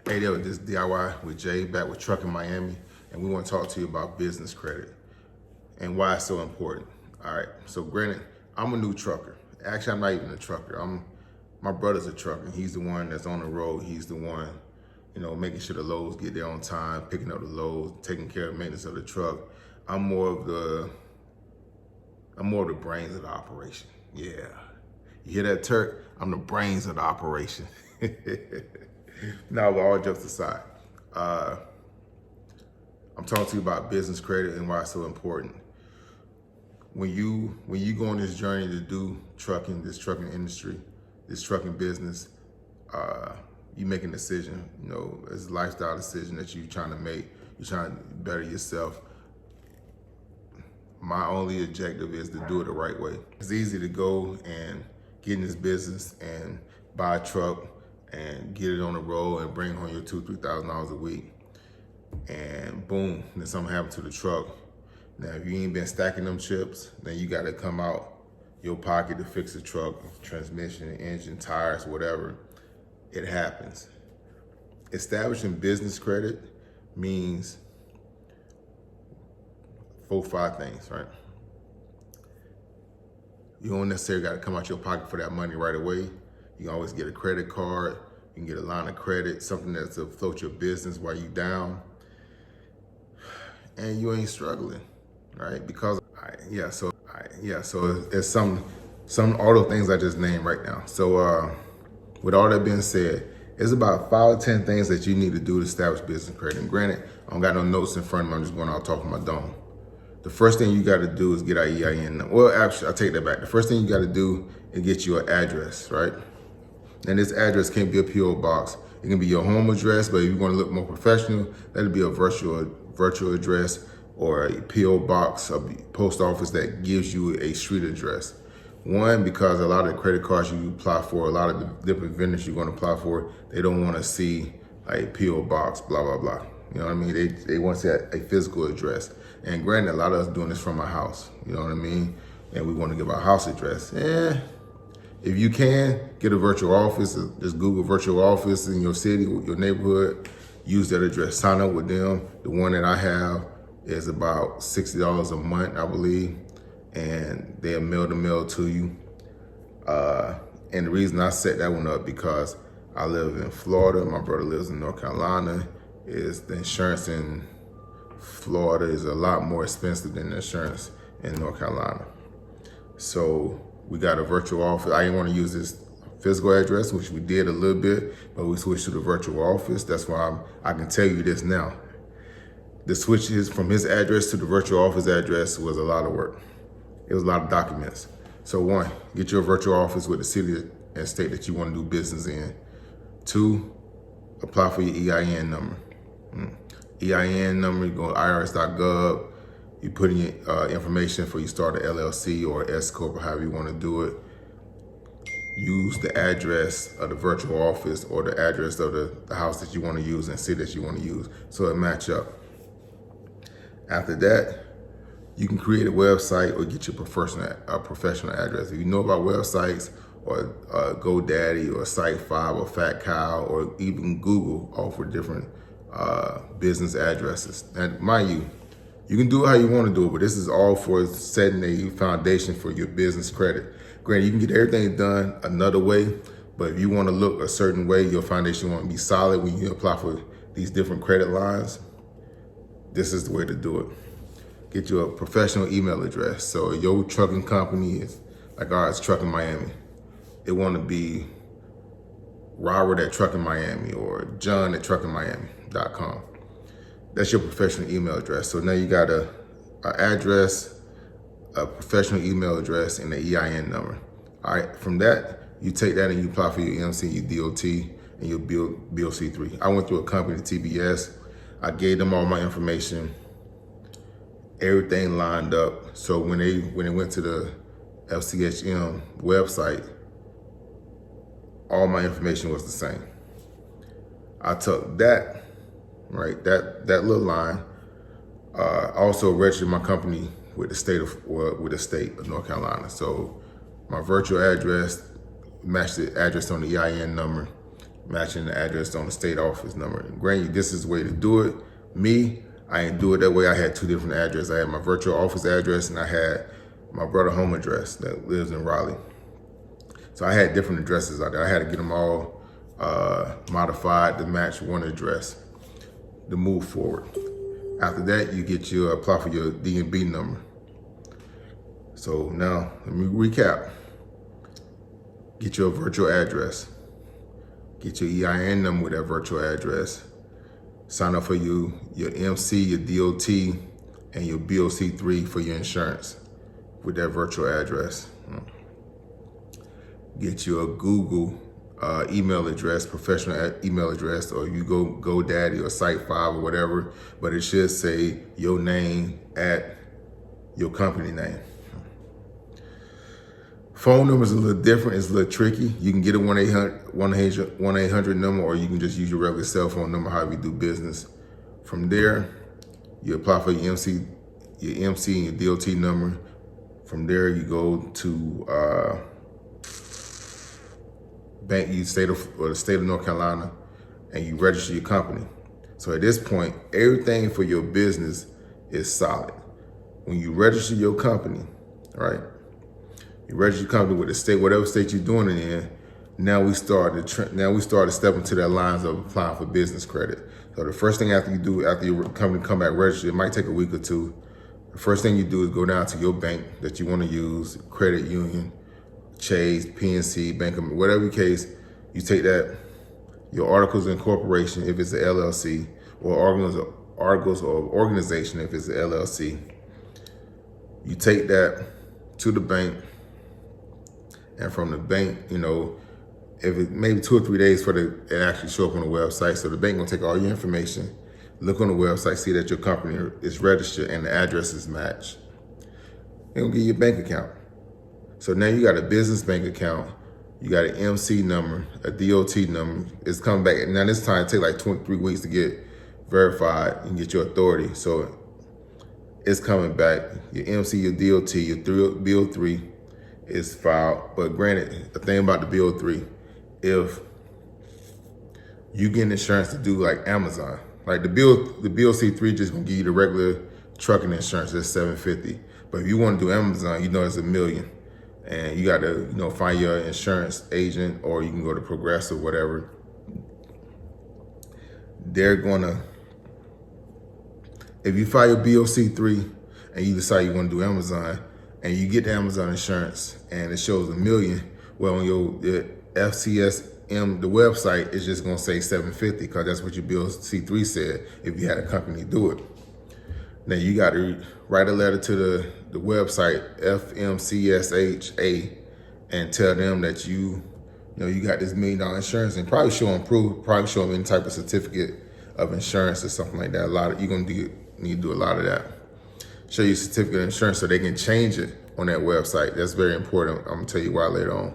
Hey there, this is DIY with Jay, back with Trucking Miami, and we want to talk to you about business credit and why it's so important. All right, so granted, I'm a new trucker. Actually, I'm not even a trucker. My brother's a trucker. He's the one that's on the road. He's the one, making sure the loads get there on time, picking up the loads, taking care of maintenance of the truck. I'm more of the brains of the operation. Yeah, you hear that, Turk? I'm the brains of the operation. Now, all jokes aside, I'm talking to you about business credit and why it's so important. When you go on this journey to do trucking, this trucking industry, this trucking business, you make a decision. It's a lifestyle decision that you're trying to make. You're trying to better yourself. My only objective is to do it the right way. It's easy to go and get in this business and buy a truck and get it on the road and bring home your $2,000-$3,000 a week. And boom, then something happened to the truck. Now, if you ain't been stacking them chips, then you gotta come out your pocket to fix the truck, transmission, engine, tires, whatever. It happens. Establishing business credit means 4 or 5 things, right? You don't necessarily gotta come out your pocket for that money right away. You can always get a credit card. You can get a line of credit, something that's to float your business while you down. And you ain't struggling, right? Because, so it's some all the things I just named right now. So with all that being said, it's about 5 or 10 things that you need to do to establish business credit. And granted, I don't got no notes in front of me. I'm just going out talking my dome. The first thing you got to do is get our EIN. Well, actually, I take that back. The first thing you got to do is get you an address, right? And this address can't be a PO box. It can be your home address, but if you want to look more professional, that'll be a virtual address or a PO box, a post office that gives you a street address. One, because a lot of the credit cards you apply for, a lot of the different vendors you're going to apply for, they don't want to see a PO box, blah, blah, blah. You know what I mean? They want to see a physical address. And granted, a lot of us doing this from our house. You know what I mean? And we want to give our house address. If you can, get a virtual office. Just Google virtual office in your city, your neighborhood. Use that address. Sign up with them. The one that I have is about $60 a month, I believe. And they'll mail the mail to you. And the reason I set that one up because I live in Florida. My brother lives in North Carolina. The insurance in Florida is a lot more expensive than the insurance in North Carolina. So we got a virtual office. I didn't want to use this physical address, which we did a little bit, but we switched to the virtual office. That's why I can tell you this now. The switches from his address to the virtual office address was a lot of work. It was a lot of documents. So 1, get your virtual office with the city and state that you want to do business in. 2, apply for your EIN number. EIN number, you go to irs.gov. You put in your information for you start an LLC or S Corp or however you want to do it. Use the address of the virtual office or the address of the house that you want to use and city that you want to use so it match up. After that, you can create a website or get your professional address. If you know about websites or GoDaddy or Site5 or Fat Cow or even Google offer different business addresses. And mind you, you can do it how you want to do it, but this is all for setting a foundation for your business credit. Granted, you can get everything done another way, but if you want to look a certain way, your foundation want to be solid when you apply for these different credit lines, this is the way to do it. Get you a professional email address. So your trucking company is like ours, Trucking Miami. It want to be Robert at Trucking Miami or John at truckingmiami.com. That's your professional email address. So now you got a address, a professional email address, and an EIN number. All right, from that, you take that and you apply for your MC, your DOT, and your BOC3. I went through a company, TBS. I gave them all my information. Everything lined up. So when they went to the FCHM website, all my information was the same. I took that, right, that little line. I also registered my company with the state of North Carolina. So my virtual address matched the address on the EIN number, matching the address on the state office number. Granted, this is the way to do it. Me, I ain't do it that way. I had two different addresses. I had my virtual office address and I had my brother's home address that lives in Raleigh. So I had different addresses out there. I had to get them all modified to match one address to move forward. After that, you get your apply for your DMB number. So now, let me recap. Get your virtual address. Get your EIN number with that virtual address. Sign up for your MC, your DOT, and your BOC3 for your insurance with that virtual address. Get your Google email address, professional email address, or you go GoDaddy or Site5 or whatever, but it should say your name at your company name. Phone number is a little different, it's a little tricky. You can get a 1-800 number, or you can just use your regular cell phone number, however you do business. From there, you apply for your MC and your DOT number. From there, you go to the state of North Carolina, and you register your company. So at this point, everything for your business is solid. When you register your company, right? You register your company with the state, whatever state you're doing it in. Now we start to step into that lines of applying for business credit. So the first thing after your company come back registered, it might take a week or two. The first thing you do is go down to your bank that you want to use, credit union, Chase, PNC, Bank of, whatever case. You take that, your articles of incorporation if it's an LLC, or articles of organization if it's an LLC. You take that to the bank. And from the bank, if it maybe 2 or 3 days for it actually show up on the website. So the bank gonna take all your information, look on the website, see that your company is registered and the address is matched. They're gonna give you a bank account. So now you got a business bank account, you got an MC number, a DOT number. It's coming back. Now this time it takes like 23 weeks to get verified and get your authority. So it's coming back. Your MC, your DOT, your BO3 is filed. But granted, the thing about the BO3, if you get insurance to do like Amazon, like the BOC3 just gonna give you the regular trucking insurance, that's $750. But if you want to do Amazon, it's $1 million. And you got to, find your insurance agent, or you can go to Progressive, whatever. They're gonna, if you file your BOC3 and you decide you want to do Amazon, and you get the Amazon insurance and it shows $1 million, well, on your FCSM, the website is just gonna say $750 because that's what your BOC3 said if you had a company do it. Now you got to write a letter to the website, FMCSHA, and tell them that you got this $1 million insurance, and probably show them proof, probably show them any type of certificate of insurance or something like that. You're gonna need to do a lot of that. Show you a certificate of insurance so they can change it on that website. That's very important. I'm gonna tell you why later on.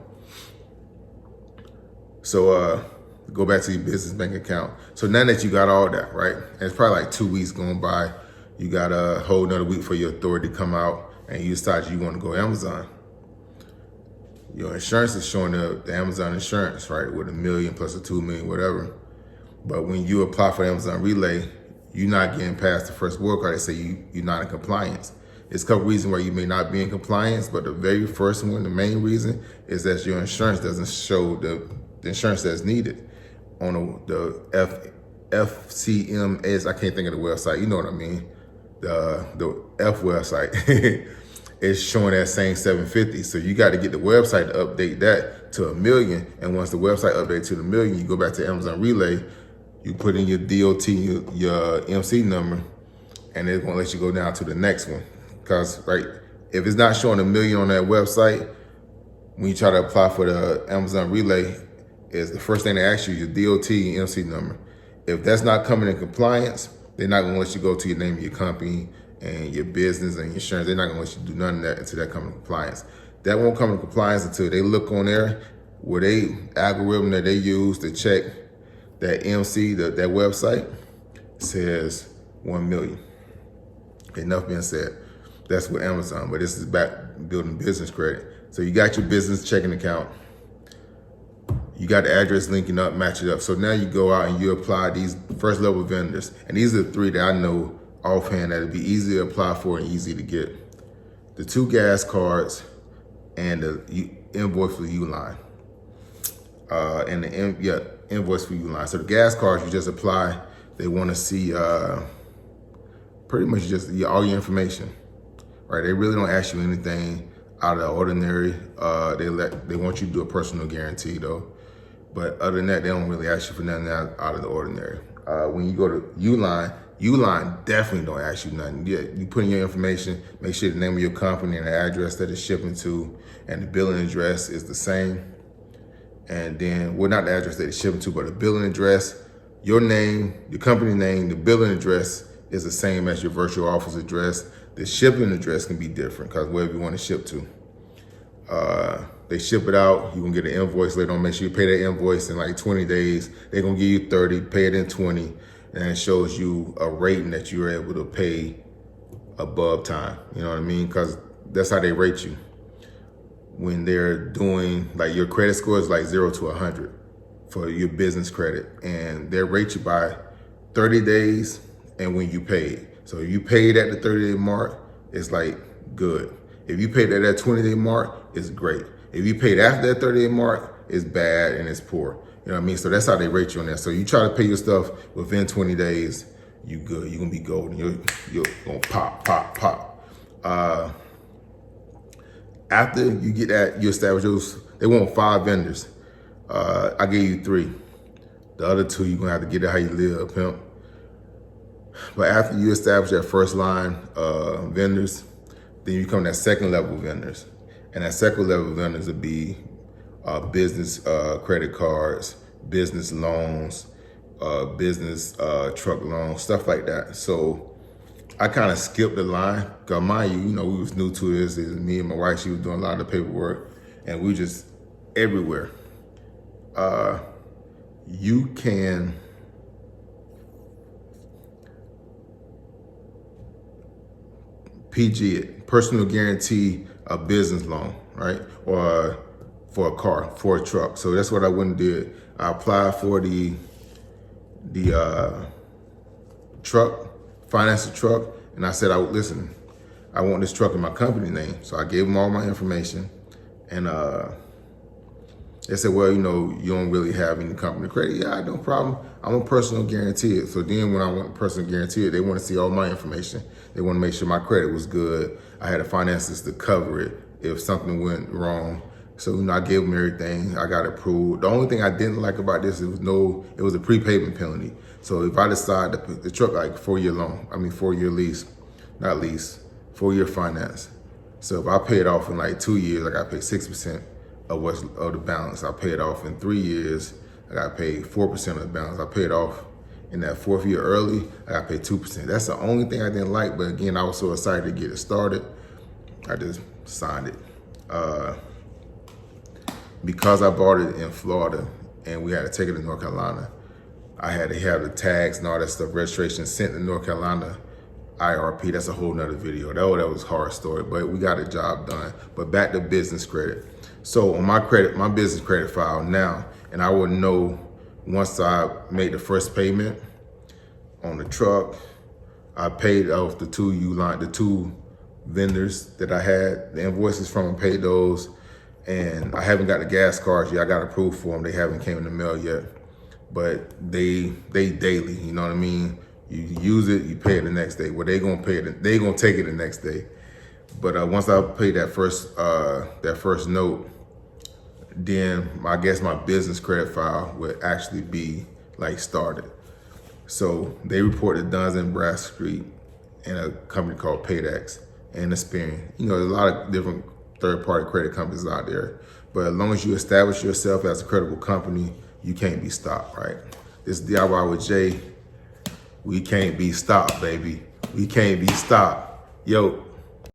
So go back to your business bank account. So now that you got all that, right? And it's probably like 2 weeks going by. You got a whole another week for your authority to come out, and you decide you want to go Amazon. Your insurance is showing up, the Amazon insurance, right? With $1 million plus a $2 million, whatever. But when you apply for Amazon Relay, you're not getting past the first board card. They say you're not in compliance. There's a couple reasons why you may not be in compliance, but the very first one, the main reason, is that your insurance doesn't show the insurance that's needed on the FCMS. I can't think of the website. You know what I mean? The F website is showing that same $750. So you got to get the website to update that to $1 million. And once the website updates to the $1 million, you go back to Amazon Relay. You put in your DOT, your MC number, and it's gonna let you go down to the next one. Because if it's not showing $1 million on that website, when you try to apply for the Amazon Relay, is the first thing they ask you, your DOT and MC number. If that's not coming in compliance, they're not gonna let you go to your name of your company and your business and your insurance. They're not gonna let you do none of that until that comes in compliance. That won't come in compliance until they look on there where algorithm that they use to check that MC, that website says 1 million. Enough being said. That's with Amazon, but this is back building business credit. So you got your business checking account. You got the address linking up, match it up. So now you go out and you apply these first level vendors. And these are the 3 that I know offhand that'd be easy to apply for and easy to get. The 2 gas cards and the invoice for Uline. And the invoice for Uline. So the gas cards, you just apply. They want to see pretty much just all your information, right? They really don't ask you anything out of the ordinary. They want you to do a personal guarantee though. But other than that, they don't really ask you for nothing out of the ordinary. When you go to Uline definitely don't ask you nothing. Yeah, you put in your information, make sure the name of your company and the address that it's shipping to, and the billing address is the same. And then, well, not the address that it's shipping to, but the billing address, your name, your company name, the billing address is the same as your virtual office address. The shipping address can be different because wherever you want to ship to. They ship it out, you can get an invoice later on. Make sure you pay that invoice in like 20 days. They're gonna give you 30, pay it in 20, and it shows you a rating that you're able to pay above time. You know what I mean? Because that's how they rate you. When they're doing, like your credit score is like 0 to 100 for your business credit. And they rate you by 30 days and when you paid. So if you paid at the 30-day mark, it's like good. If you paid at that 20-day mark, it's great. If you paid after that 30-day mark, it's bad and it's poor. You know what I mean? So that's how they rate you on that. So you try to pay your stuff within 20 days, you good. You're gonna be golden. You're gonna pop. After you get that, you establish those, they want 5 vendors. I gave you 3. The other 2, you're gonna have to get it how you live, pimp. But after you establish that first line vendors, then you come to that second level vendors. And that second level vendors would be business credit cards, business loans, business truck loans, stuff like that. So I kind of skipped the line, because mind you, we was new to this. Me and my wife, she was doing a lot of the paperwork, and we just everywhere. You can PG it, personal guarantee a business loan, right? Or for a car, for a truck. So that's what I went and did. I applied for the truck, finance the truck, and I said, listen, I want this truck in my company name. So I gave them all my information, and they said, well, you don't really have any company credit. Yeah, no problem. I'm a personal guarantee it. So then when I went personal guarantee it, they want to see all my information. They want to make sure my credit was good. I had the finances to cover it if something went wrong. So, I gave them everything. I got approved. The only thing I didn't like about this, it was a prepayment penalty. So if I decide to put the truck, like 4-year loan, 4-year lease, not lease, 4-year finance. So if I pay it off in like 2 years, I got to pay 6% of the balance. I pay it off in 3 years, I got to pay 4% of the balance. I pay it off in that 4th year early, I got to pay 2%. That's the only thing I didn't like. But again, I was so excited to get it started, I just signed it. Because I bought it in Florida and we had to take it to North Carolina, I had to have the tags and all that stuff, registration sent to North Carolina, IRP. That's a whole nother video. That was a hard story, but we got a job done. But back to business credit. So on my business credit file now, and I would know once I made the first payment on the truck, I paid off the 2 vendors that I had the invoices from, and paid those. And I haven't got the gas cards yet. I got approved for them. They haven't came in the mail yet, but they daily. You know what I mean? You use it, you pay it the next day. Well, they gonna pay it. They gonna take it the next day. But once I pay that first note, then I guess my business credit file would actually be like started. So they reported Duns and Bradstreet and a company called Paydex and Experian. There's a lot of different third-party credit companies out there. But as long as you establish yourself as a credible company, you can't be stopped, right? This DIY with Jay, we can't be stopped, baby. We can't be stopped. Yo,